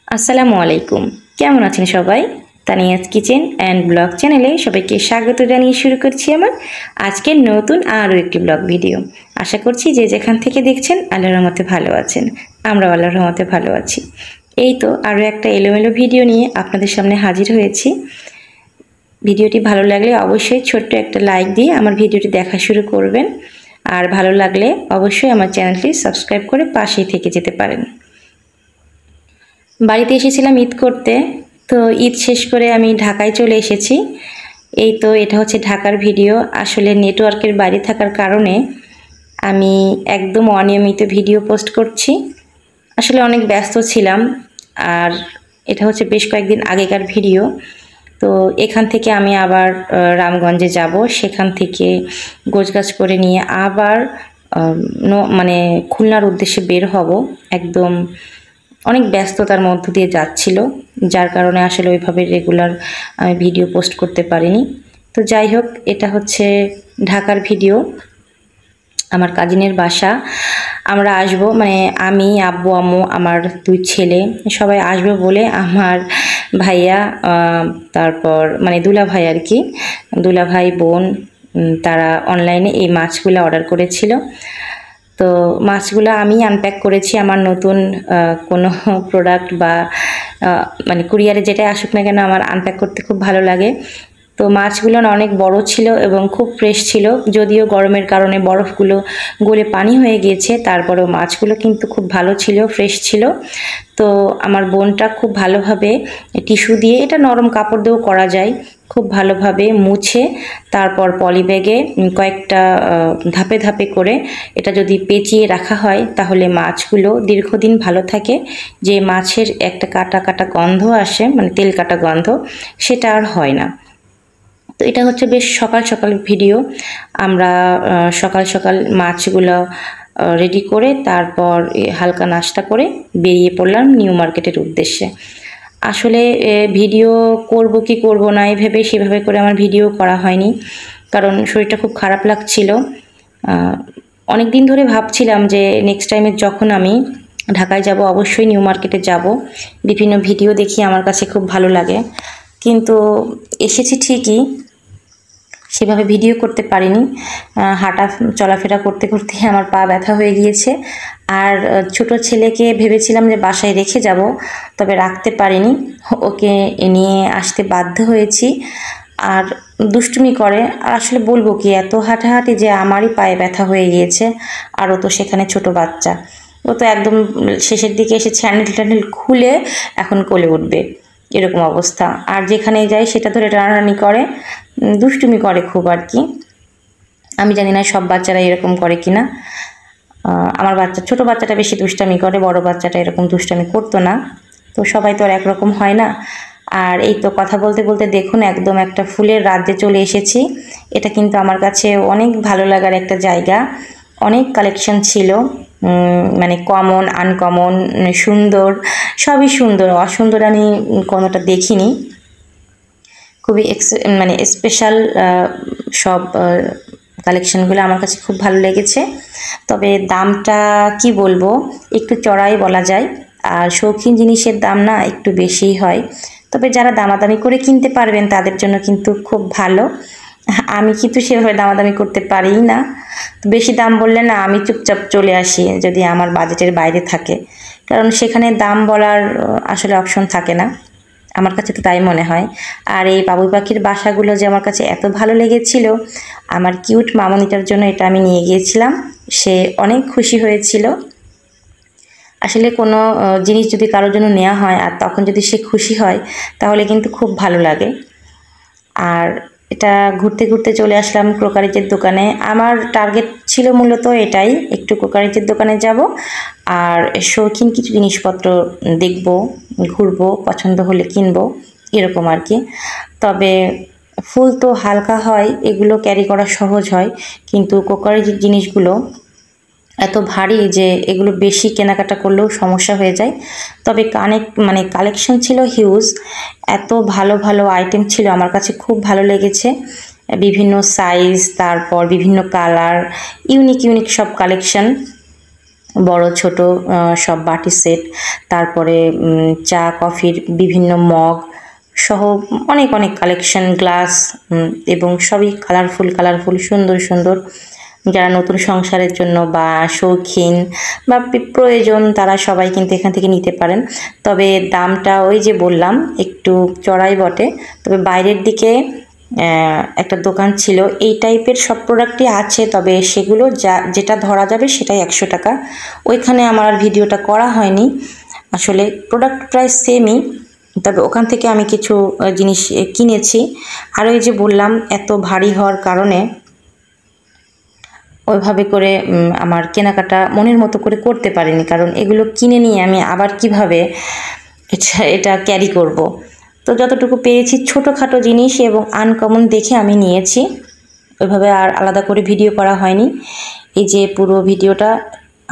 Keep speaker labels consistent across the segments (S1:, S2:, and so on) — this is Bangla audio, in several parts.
S1: আসসালামু আলাইকুম। কেমন আছেন সবাই? তানিয়াস কিচেন অ্যান্ড ব্লগ চ্যানেলে সবাইকে স্বাগত জানিয়ে শুরু করছি আমার আজকের নতুন আরও একটি ব্লগ ভিডিও। আশা করছি যে যেখান থেকে দেখছেন আল্লাহর রহমতে ভালো আছেন। আমরাও আল্লাহর রহমতে ভালো আছি। এই তো আরও একটা এলোমেলো ভিডিও নিয়ে আপনাদের সামনে হাজির হয়েছি। ভিডিওটি ভালো লাগলে অবশ্যই ছোট্ট একটা লাইক দিয়ে আমার ভিডিওটি দেখা শুরু করবেন। আর ভালো লাগলে অবশ্যই আমার চ্যানেলটি সাবস্ক্রাইব করে পাশেই থেকে যেতে পারেন। বাড়িতে এসেছিলাম ঈদ করতে, তো ঈদ শেষ করে আমি ঢাকায় চলে এসেছি। এই তো এটা হচ্ছে ঢাকার ভিডিও। আসলে নেটওয়ার্কের বাইরে থাকার কারণে আমি একদম অনিয়মিত ভিডিও পোস্ট করছি। আসলে অনেক ব্যস্ত ছিলাম, আর এটা হচ্ছে বেশ কয়েকদিন আগেকার ভিডিও। তো এখান থেকে আমি আবার রামগঞ্জে যাব, সেখান থেকে গোছগাছ করে নিয়ে আবার মানে খুলনার উদ্দেশ্যে বের হব। একদম অনেক ব্যস্ততার মধ্য দিয়ে যাচ্ছিল, যার কারণে আসলে ওইভাবে রেগুলার আমি ভিডিও পোস্ট করতে পারিনি। তো যাই হোক, এটা হচ্ছে ঢাকার ভিডিও, আমার কাজিনের বাসা। আমরা আসবো, মানে আমি, আব্বু, আম্মু, আমার 2 ছেলে সবাই আসবে বলে আমার ভাইয়া, তারপর মানে দুলা ভাই আর কি, দুলা ভাই বোন, তারা অনলাইনে এই মাছগুলো অর্ডার করেছিল। তো মাছগুলো আমি আনপ্যাক করেছি। আমার নতুন কোনো প্রোডাক্ট বা মানে কুরিয়ারে যেটাই আসুক না কেন, আমার আনপ্যাক করতে খুব ভালো লাগে। তো মাছগুলো অনেক বড় ছিল এবং খুব ফ্রেশ ছিল, যদিও গরমের কারণে বরফগুলো গলে পানি হয়ে গিয়েছে, তারপরেও মাছগুলো কিন্তু খুব ভালো ছিল, ফ্রেশ ছিল। তো আমার বোনটা খুব ভালোভাবে টিস্যু দিয়ে, এটা নরম কাপড় দিয়েও করা যায়, খুব ভালোভাবে মুছে তারপর পলিব্যাগে কয়েকটা ধাপে ধাপে করে এটা যদি পেঁচিয়ে রাখা হয় তাহলে মাছগুলো দীর্ঘদিন ভালো থাকে। যে মাছের একটা কাটা কাটা গন্ধ আসে, মানে তেল কাটা গন্ধ, সেটা আর হয় না। তো এটা হচ্ছে বেশ সকাল সকাল ভিডিও। আমরা সকাল সকাল মাছগুলো রেডি করে তারপর হালকা নাস্তা করে বেরিয়ে পড়লাম নিউ মার্কেটের উদ্দেশ্যে। আসলে ভিডিও করব কি করব না এই ভেবে সেভাবে করে আমার ভিডিও করা হয়নি, কারণ শরীরটা খুব খারাপ লাগছিল। অনেক দিন ধরে ভাবছিলাম যে নেক্সট টাইমে যখন আমি ঢাকায় যাব অবশ্যই নিউ মার্কেটে যাব। বিভিন্ন ভিডিও দেখি, আমার কাছে খুব ভালো লাগে, কিন্তু এসেছি ঠিকই, সেভাবে ভিডিও করতে পারিনি। হাঁটা চলাফেরা করতে করতে আমার পা ব্যথা হয়ে গিয়েছে। আর ছোট ছেলেকে ভেবেছিলাম যে বাসায় রেখে যাব, তবে রাখতে পারিনি, ওকে নিয়ে আসতে বাধ্য হয়েছি। আর দুষ্টুমি করে, আর আসলে বলবো কি, এত হাঁটাহাঁটি যে আমারই পায়ে ব্যথা হয়ে গিয়েছে। আর ও তো সেখানে ছোট বাচ্চা, ও তো একদম শেষের দিকে এসে স্যান্ডেল ট্যান্ডেল খুলে এখন কোলে উঠবে, এরকম অবস্থা। আর যেখানে যাই সেটা ধরে টানাটানি করে, দুষ্টুমি করে খুব আর কি। আমি জানি না সব বাচ্চারা এরকম করে কিনা। আমার ছোট বাচ্চাটা বেশি দুষ্টামি করে, বড় বাচ্চাটা এরকম দুষ্টামি করতো না। তো সবাই তো আর একরকম হয় না। আর এই তো কথা বলতে বলতে দেখুন একদম একটা ফুলের রাজ্যে চলে এসেছি। এটা কিন্তু আমার কাছে অনেক ভালো লাগার একটা জায়গা। অনেক কালেকশন ছিল, মানে কমন, আনকমন, সুন্দর, সবই সুন্দর, অসুন্দর আমি কোনোটা দেখিনি। খুবই মানে স্পেশাল সব কালেকশনগুলো আমার কাছে খুব ভালো লেগেছে। তবে দামটা কি বলবো, একটু চড়াই বলা যায়। আর শৌখিন জিনিসের দাম না একটু বেশিই হয়, তবে যারা দামাদামি করে কিনতে পারবেন তাদের জন্য কিন্তু খুব ভালো। আমি কিন্তু সেভাবে দামাদামি করতে পারি না, বেশি দাম বললে না আমি চুপচাপ চলে আসি যদি আমার বাজেটের বাইরে থাকে, কারণ সেখানে দাম বলার আসলে অপশন থাকে না, আমার কাছে তো তাই মনে হয়। আর এই বাবুই পাখির বাসাগুলো যে আমার কাছে এত ভালো লেগেছিল, আমার কিউট মামনিটার জন্য এটা আমি নিয়ে গিয়েছিলাম, সে অনেক খুশি হয়েছিল। আসলে কোনো জিনিস যদি কারোর জন্য নেওয়া হয় আর তখন যদি সে খুশি হয় তাহলে কিন্তু খুব ভালো লাগে। আর এটা ঘুরতে ঘুরতে চলে আসলাম ক্রোকারিজের দোকানে। আমার টার্গেট ছিল মূলত এটাই, একটু ক্রোকারিজের দোকানে যাব আর শৌখিন কিছু জিনিসপত্র দেখব, ঘুরবো, পছন্দ হলে কিনবো, এরকম আর কি। তবে ফুল তো হালকা হয়, এগুলো ক্যারি করা সহজ হয়, কিন্তু ক্রোকারিজের জিনিসগুলো এত ভারী যে এগুলো বেশি কেনাকাটা করলেও সমস্যা হয়ে যায়। তবে মানে কালেকশন ছিল হিউজ, এত ভালো ভালো আইটেম ছিল, আমার কাছে খুব ভালো লেগেছে। বিভিন্ন সাইজ, তারপর বিভিন্ন কালার, ইউনিক ইউনিক সব কালেকশন। বড় ছোট সব বাটি সেট, তারপরে চা কফির বিভিন্ন মগ সহ অনেক অনেক কালেকশন, গ্লাস এবং সবই কালারফুল সুন্দর সুন্দর। যারা নতুন সংসারের জন্য বা শৌখিন বা প্রয়োজন তারা সবাই কিন্তু এখান থেকে নিতে পারেন। তবে দামটা ওই যে বললাম একটু চড়াই বটে, তবে বাইরের দিকে একটা দোকান ছিল এই টাইপের সব প্রোডাক্টই আছে, তবে সেগুলো যেটা ধরা যাবে সেটাই 100 টাকা। ওইখানে আমার আর ভিডিওটা করা হয়নি, আসলে প্রোডাক্ট প্রায় সেমই, তবে ওখান থেকে আমি কিছু জিনিস কিনেছি। আর ওই যে বললাম এত ভারী হওয়ার কারণে ওইভাবে করে আমার কেনাকাটা মনের মতো করে করতে পারিনি, কারণ এগুলো কিনে নিয়ে আমি আবার কিভাবে এটা ক্যারি করব। তো যতটুকু পেরেছি ছোটোখাটো জিনিস এবং আনকমন দেখে আমি নিয়েছি, ওইভাবে আর আলাদা করে ভিডিও করা হয়নি। এই যে পুরো ভিডিওটা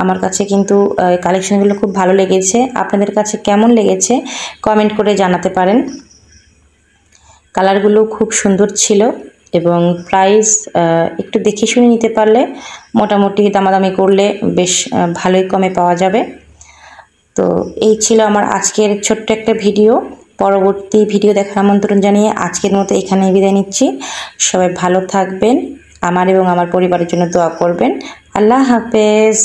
S1: আমার কাছে কিন্তু কালেকশনগুলো খুব ভালো লেগেছে। আপনাদের কাছে কেমন লেগেছে কমেন্ট করে জানাতে পারেন। কালারগুলো খুব সুন্দর ছিল এবং প্রাইস একটু দেখে শুনে নিতে পারলে মোটামুটি দামাদামি করলে বেশ ভালোই কমে পাওয়া যাবে। তো এই ছিল আমার আজকের ছোট্ট একটা ভিডিও। পরবর্তী ভিডিও দেখার আমন্ত্রণ জানিয়ে আজকের মতো এখানেই বিদায় নিচ্ছি। সবাই ভালো থাকবেন, আমার এবং আমার পরিবারের জন্য দোয়া করবেন। আল্লাহ হাফেজ।